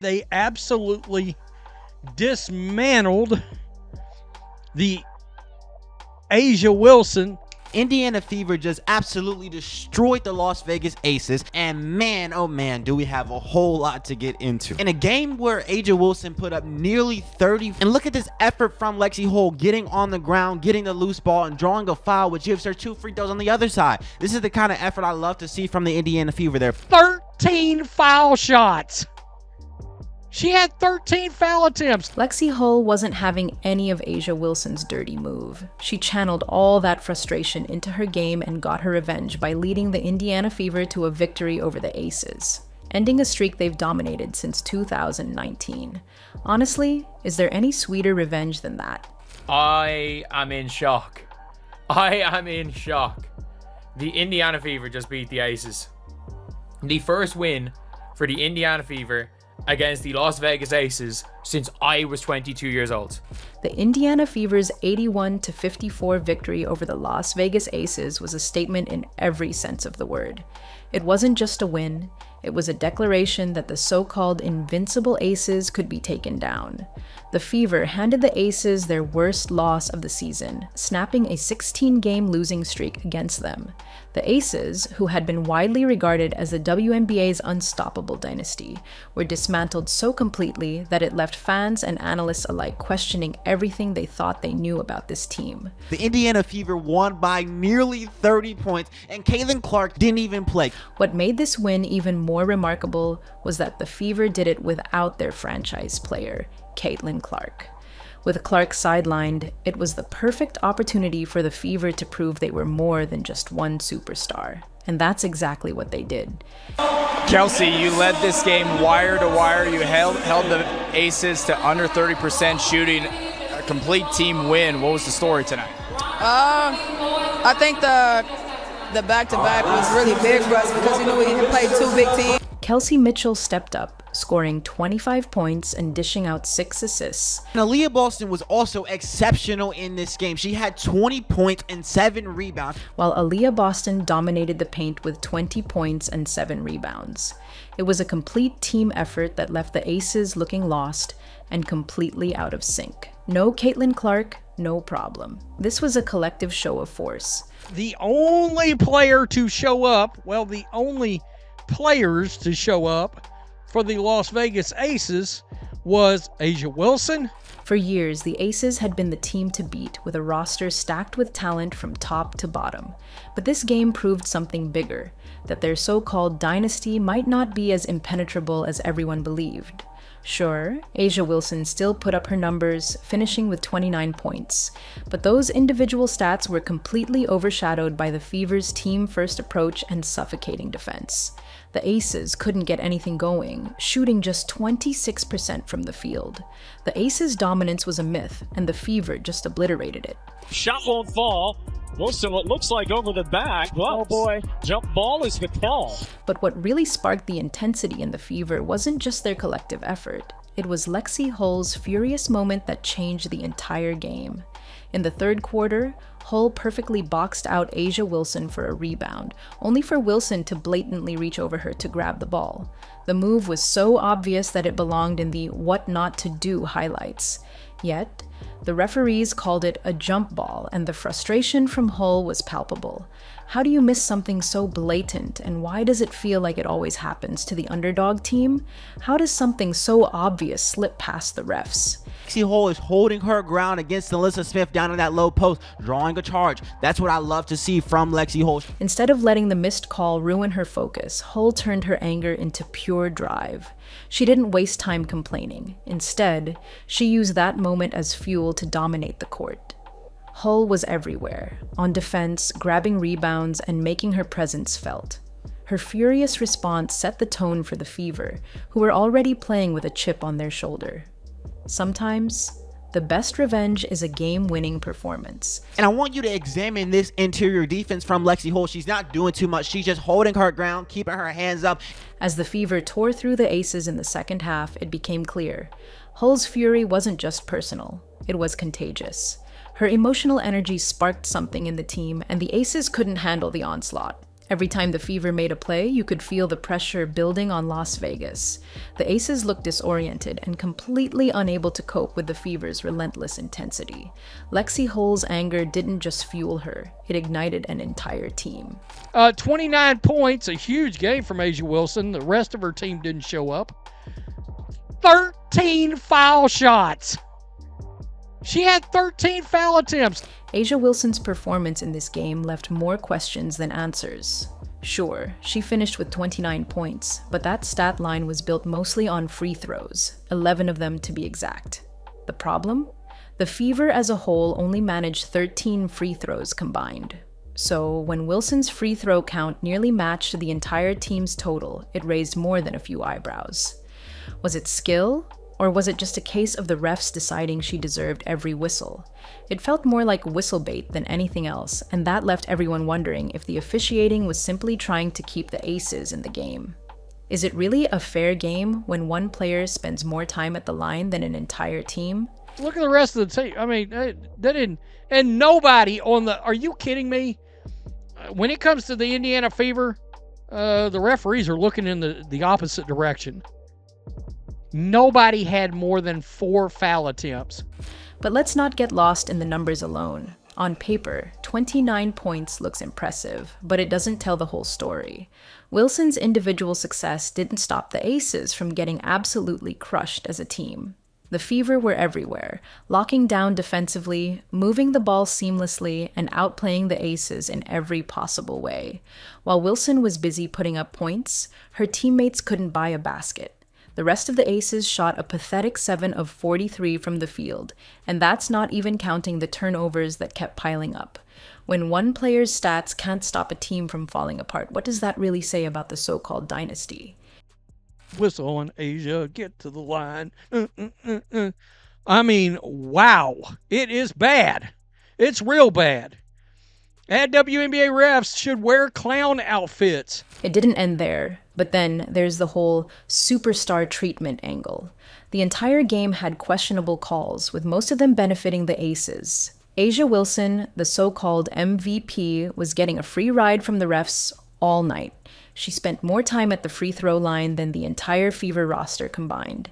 They absolutely dismantled the Asia Wilson. Indiana Fever just absolutely destroyed the Las Vegas Aces, and man, oh man, do we have a whole lot to get into. In a game where Asia Wilson put up nearly 30, and look at this effort from Lexie Hull, getting on the ground, getting the loose ball, and drawing a foul, which gives her 2 free throws on the other side. This is the kind of effort I love to see from the Indiana Fever there. 13 foul shots. She had 13 foul attempts. Lexie Hull wasn't having any of Asia Wilson's dirty move. She channeled all that frustration into her game and got her revenge by leading the Indiana Fever to a victory over the Aces, ending a streak they've dominated since 2019. Honestly, is there any sweeter revenge than that? I am in shock. I am in shock. The Indiana Fever just beat the Aces. The first win for the Indiana Fever against the Las Vegas Aces since I was 22 years old. The Indiana Fever's 81-54 victory over the Las Vegas Aces was a statement in every sense of the word. It wasn't just a win, it was a declaration that the so-called invincible Aces could be taken down. The Fever handed the Aces their worst loss of the season, snapping a 16-game losing streak against them. The Aces, who had been widely regarded as the WNBA's unstoppable dynasty, were dismantled so completely that it left fans and analysts alike questioning everything they thought they knew about this team. The Indiana Fever won by nearly 30 points, and Caitlin Clark didn't even play. What made this win even more remarkable was that the Fever did it without their franchise player, Caitlin Clark. With Clark sidelined, it was the perfect opportunity for the Fever to prove they were more than just one superstar. And that's exactly what they did. Kelsey, you led this game wire to wire. You held the Aces to under 30% shooting. A complete team win. What was the story tonight? I think the back-to-back was really big for us because we knew we played 2 big teams. Kelsey Mitchell stepped up, scoring 25 points and dishing out 6 assists. And Aaliyah Boston was also exceptional in this game. She had 20 points and 7 rebounds. While Aaliyah Boston dominated the paint with 20 points and 7 rebounds. It was a complete team effort that left the Aces looking lost and completely out of sync. No Caitlin Clark, no problem. This was a collective show of force. The only player to show up, the only players to show up for the Las Vegas Aces was Asia Wilson. For years, the Aces had been the team to beat, with a roster stacked with talent from top to bottom. But this game proved something bigger, that their so-called dynasty might not be as impenetrable as everyone believed. Sure, Asia Wilson still put up her numbers, finishing with 29 points, but those individual stats were completely overshadowed by the Fever's team-first approach and suffocating defense. The Aces couldn't get anything going, shooting just 26% from the field. The Aces' dominance was a myth, and the Fever just obliterated it. Shot won't fall. Wilson, what looks like over the back. Well, oh boy, jump ball is the call. But what really sparked the intensity in the Fever wasn't just their collective effort. It was Lexie Hull's furious moment that changed the entire game. In the third quarter, Hull perfectly boxed out Asia Wilson for a rebound, only for Wilson to blatantly reach over her to grab the ball. The move was so obvious that it belonged in the what not to do highlights. Yet, the referees called it a jump ball, and the frustration from Hull was palpable. How do you miss something so blatant, and why does it feel like it always happens to the underdog team? How does something so obvious slip past the refs? Lexie Hull is holding her ground against Alyssa Smith down in that low post, drawing a charge. That's what I love to see from Lexie Hull. Instead of letting the missed call ruin her focus, Hull turned her anger into pure drive. She didn't waste time complaining. Instead, she used that moment as fuel to dominate the court. Hull was everywhere, on defense, grabbing rebounds, and making her presence felt. Her furious response set the tone for the Fever, who were already playing with a chip on their shoulder. Sometimes, the best revenge is a game-winning performance. And I want you to examine this interior defense from Lexie Hull. She's not doing too much. She's just holding her ground, keeping her hands up. As the Fever tore through the Aces in the second half, it became clear. Hull's fury wasn't just personal. It was contagious. Her emotional energy sparked something in the team, and the Aces couldn't handle the onslaught. Every time the Fever made a play, you could feel the pressure building on Las Vegas. The Aces looked disoriented and completely unable to cope with the Fever's relentless intensity. Lexie Hull's anger didn't just fuel her, it ignited an entire team. 29 points, a huge game from Asia Wilson. The rest of her team didn't show up. 13 foul shots. She had 13 foul attempts. Asia Wilson's performance in this game left more questions than answers. Sure, she finished with 29 points, but that stat line was built mostly on free throws, 11 of them to be exact. The problem? The Fever as a whole only managed 13 free throws combined. So, when Wilson's free throw count nearly matched the entire team's total, it raised more than a few eyebrows. Was it skill? Or was it just a case of the refs deciding she deserved every whistle? It felt more like whistle bait than anything else, and that left everyone wondering if the officiating was simply trying to keep the Aces in the game. Is it really a fair game when one player spends more time at the line than an entire team? Look at the rest of the team. I mean, they didn't. And nobody on the. Are you kidding me? When it comes to the Indiana Fever, the referees are looking in the opposite direction. Nobody had more than 4 foul attempts. But let's not get lost in the numbers alone. On paper, 29 points looks impressive, but it doesn't tell the whole story. Wilson's individual success didn't stop the Aces from getting absolutely crushed as a team. The Fever were everywhere, locking down defensively, moving the ball seamlessly, and outplaying the Aces in every possible way. While Wilson was busy putting up points, her teammates couldn't buy a basket. The rest of the Aces shot a pathetic 7 of 43 from the field, and that's not even counting the turnovers that kept piling up. When one player's stats can't stop a team from falling apart, what does that really say about the so-called dynasty? Whistle on Asia, get to the line. I mean, wow. It is bad. It's real bad. And WNBA refs should wear clown outfits. It didn't end there, but then there's the whole superstar treatment angle. The entire game had questionable calls, with most of them benefiting the Aces. Asia Wilson, the so-called MVP, was getting a free ride from the refs all night. She spent more time at the free throw line than the entire Fever roster combined.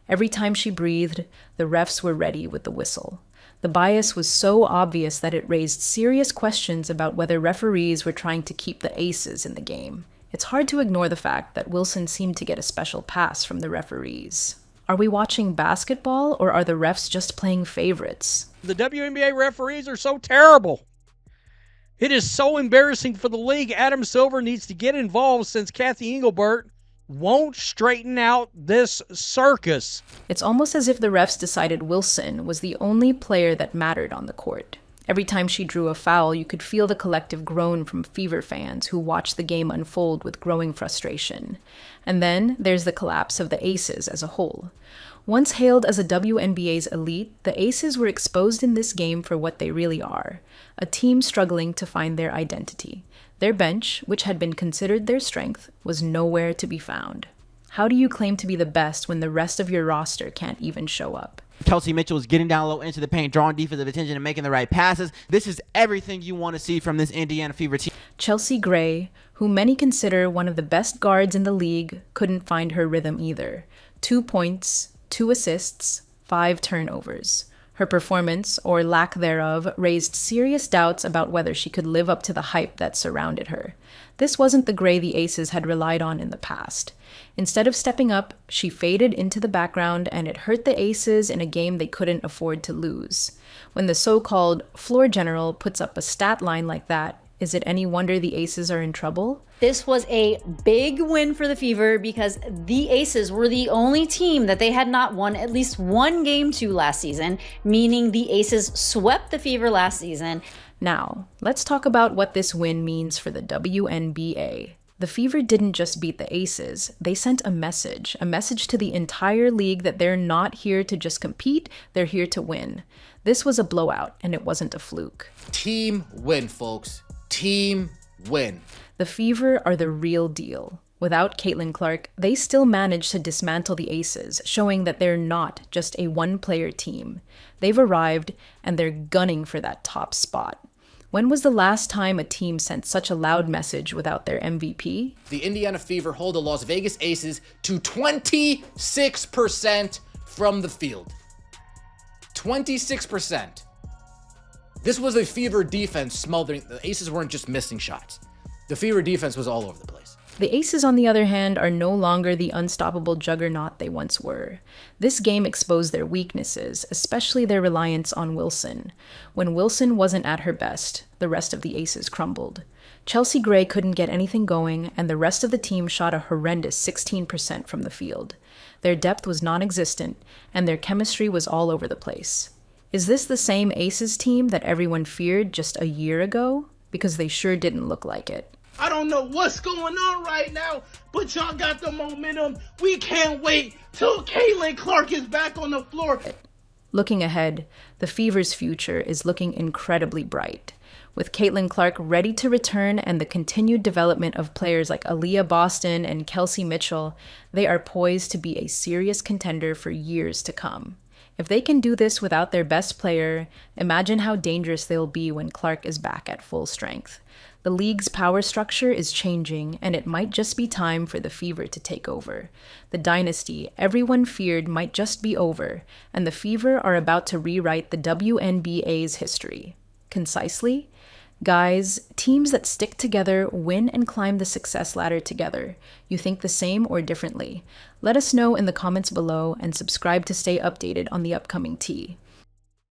Every time she breathed, the refs were ready with the whistle. The bias was so obvious that it raised serious questions about whether referees were trying to keep the Aces in the game. It's hard to ignore the fact that Wilson seemed to get a special pass from the referees. Are we watching basketball, or are the refs just playing favorites? The WNBA referees are so terrible. It is so embarrassing for the league. Adam Silver needs to get involved since Kathy Engelbert won't straighten out this circus. It's almost as if the refs decided Wilson was the only player that mattered on the court. Every time she drew a foul, you could feel the collective groan from Fever fans who watched the game unfold with growing frustration. And then there's the collapse of the Aces as a whole. Once hailed as a WNBA's elite, the Aces were exposed in this game for what they really are, a team struggling to find their identity. Their bench, which had been considered their strength, was nowhere to be found. How do you claim to be the best when the rest of your roster can't even show up? Kelsey Mitchell is getting down low into the paint, drawing defensive attention and making the right passes. This is everything you want to see from this Indiana Fever team. Chelsea Gray, who many consider one of the best guards in the league, couldn't find her rhythm either. 2 points, 2 assists, 5 turnovers. Her performance, or lack thereof, raised serious doubts about whether she could live up to the hype that surrounded her. This wasn't the Gray the Aces had relied on in the past. Instead of stepping up, she faded into the background, and it hurt the Aces in a game they couldn't afford to lose. When the so-called floor general puts up a stat line like that, is it any wonder the Aces are in trouble? This was a big win for the Fever because the Aces were the only team that they had not won at least one game to last season, meaning the Aces swept the Fever last season. Now, let's talk about what this win means for the WNBA. The Fever didn't just beat the Aces, they sent a message to the entire league that they're not here to just compete, they're here to win. This was a blowout, and it wasn't a fluke. Team win, folks. Team win. The Fever are the real deal. Without Caitlin Clark, they still managed to dismantle the Aces, showing that they're not just a one-player team. They've arrived, and they're gunning for that top spot. When was the last time a team sent such a loud message without their MVP? The Indiana Fever hold the Las Vegas Aces to 26% from the field. 26%. This was a Fever defense smothering. The Aces weren't just missing shots. The Fever defense was all over the place. The Aces, on the other hand, are no longer the unstoppable juggernaut they once were. This game exposed their weaknesses, especially their reliance on Wilson. When Wilson wasn't at her best, the rest of the Aces crumbled. Chelsea Gray couldn't get anything going, and the rest of the team shot a horrendous 16% from the field. Their depth was non-existent, and their chemistry was all over the place. Is this the same Aces team that everyone feared just a year ago? Because they sure didn't look like it. I don't know what's going on right now, but y'all got the momentum. We can't wait till Caitlin Clark is back on the floor. Looking ahead, the Fever's future is looking incredibly bright. With Caitlin Clark ready to return and the continued development of players like Aaliyah Boston and Kelsey Mitchell, they are poised to be a serious contender for years to come. If they can do this without their best player, imagine how dangerous they'll be when Clark is back at full strength. The league's power structure is changing, and it might just be time for the Fever to take over. The dynasty everyone feared might just be over, and the Fever are about to rewrite the WNBA's history. Concisely? Guys, teams that stick together win and climb the success ladder together. You think the same or differently? Let us know in the comments below and subscribe to stay updated on the upcoming tea.